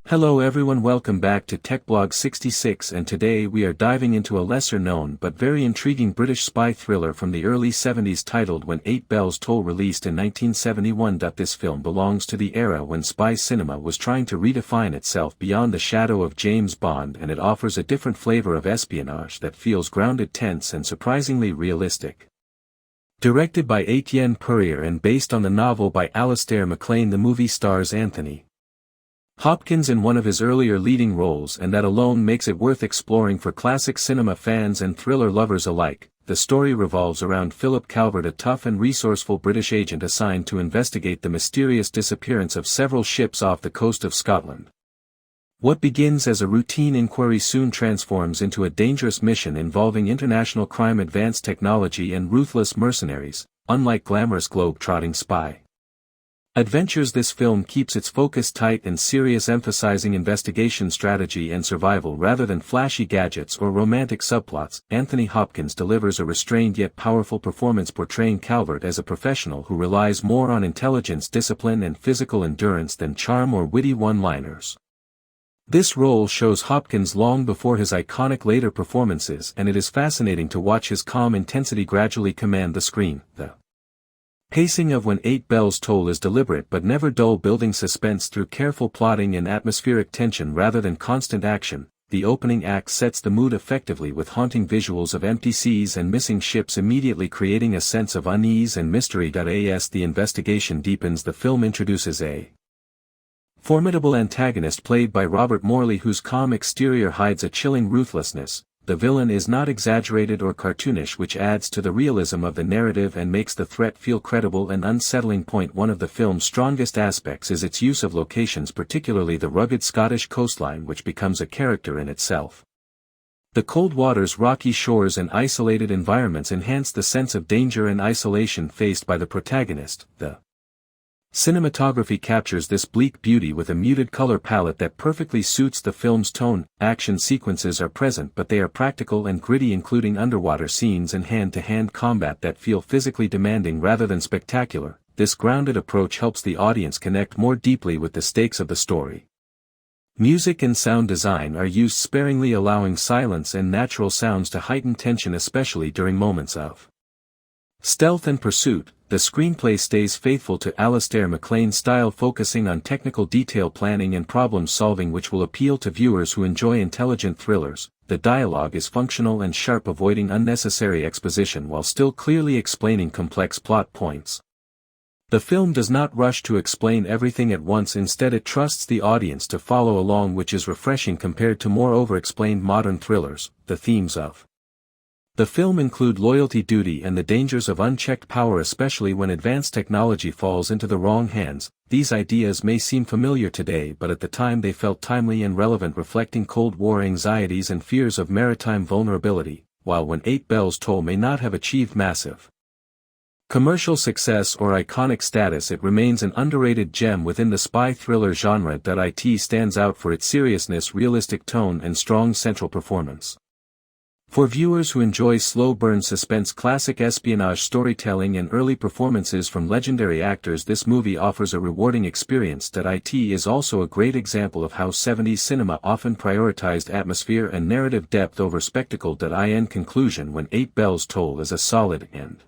Hello everyone, welcome back to TechBlog66, and today we are diving into a lesser-known but very intriguing British spy thriller from the early 70s titled When 8 Bells Toll, released in 1971. This film belongs to the era when spy cinema was trying to redefine itself beyond the shadow of James Bond, and it offers a different flavor of espionage that feels grounded, tense and surprisingly realistic. Directed by Etienne Perier and based on the novel by Alistair MacLean, the movie stars Anthony Hopkins in one of his earlier leading roles, and that alone makes it worth exploring for classic cinema fans and thriller lovers alike. The story revolves around Philip Calvert, a tough and resourceful British agent assigned to investigate the mysterious disappearance of several ships off the coast of Scotland. What begins as a routine inquiry soon transforms into a dangerous mission involving international crime, advanced technology and ruthless mercenaries, unlike glamorous globe-trotting spy adventures. This film keeps its focus tight and serious, emphasizing investigation, strategy and survival rather than flashy gadgets or romantic subplots. Anthony Hopkins delivers a restrained yet powerful performance, portraying Calvert as a professional who relies more on intelligence, discipline and physical endurance than charm or witty one-liners. This role shows Hopkins long before his iconic later performances, and it is fascinating to watch his calm intensity gradually command the screen. The pacing of When 8 Bells Toll is deliberate but never dull, building suspense through careful plotting and atmospheric tension rather than constant action. The opening act sets the mood effectively with haunting visuals of empty seas and missing ships, immediately creating a sense of unease and mystery. As the investigation deepens, the film introduces a formidable antagonist played by Robert Morley, whose calm exterior hides a chilling ruthlessness. The villain is not exaggerated or cartoonish, which adds to the realism of the narrative and makes the threat feel credible and unsettling. One of the film's strongest aspects is its use of locations, particularly the rugged Scottish coastline, which becomes a character in itself. The cold waters, rocky shores and isolated environments enhance the sense of danger and isolation faced by the protagonist. The cinematography captures this bleak beauty with a muted color palette that perfectly suits the film's tone. Action sequences are present, but they are practical and gritty, including underwater scenes and hand-to-hand combat that feel physically demanding rather than spectacular. This grounded approach helps the audience connect more deeply with the stakes of the story. Music and sound design are used sparingly, allowing silence and natural sounds to heighten tension, especially during moments of stealth and pursuit. The screenplay stays faithful to Alistair MacLean's style, focusing on technical detail, planning and problem solving, which will appeal to viewers who enjoy intelligent thrillers. The dialogue is functional and sharp, avoiding unnecessary exposition while still clearly explaining complex plot points. The film does not rush to explain everything at once, instead it trusts the audience to follow along, which is refreshing compared to more over-explained modern thrillers. The themes of the film include loyalty, duty and the dangers of unchecked power, especially when advanced technology falls into the wrong hands. These ideas may seem familiar today, but at the time they felt timely and relevant, reflecting Cold War anxieties and fears of maritime vulnerability. While When 8 Bells Toll may not have achieved massive commercial success or iconic status, it remains an underrated gem within the spy thriller genre. It stands out for its seriousness, realistic tone and strong central performance. For viewers who enjoy slow-burn suspense, classic espionage storytelling and early performances from legendary actors, this movie offers a rewarding experience. It is also a great example of how 70s cinema often prioritized atmosphere and narrative depth over spectacle. In conclusion, When 8 Bells Toll is a solid and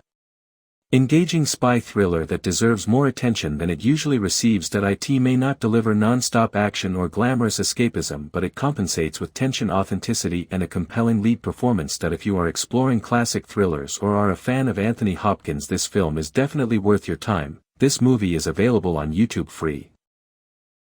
engaging spy thriller that deserves more attention than it usually receives. It may not deliver non-stop action or glamorous escapism, but it compensates with tension, authenticity and a compelling lead performance. If you are exploring classic thrillers or are a fan of Anthony Hopkins, this film is definitely worth your time. This movie is available on YouTube free.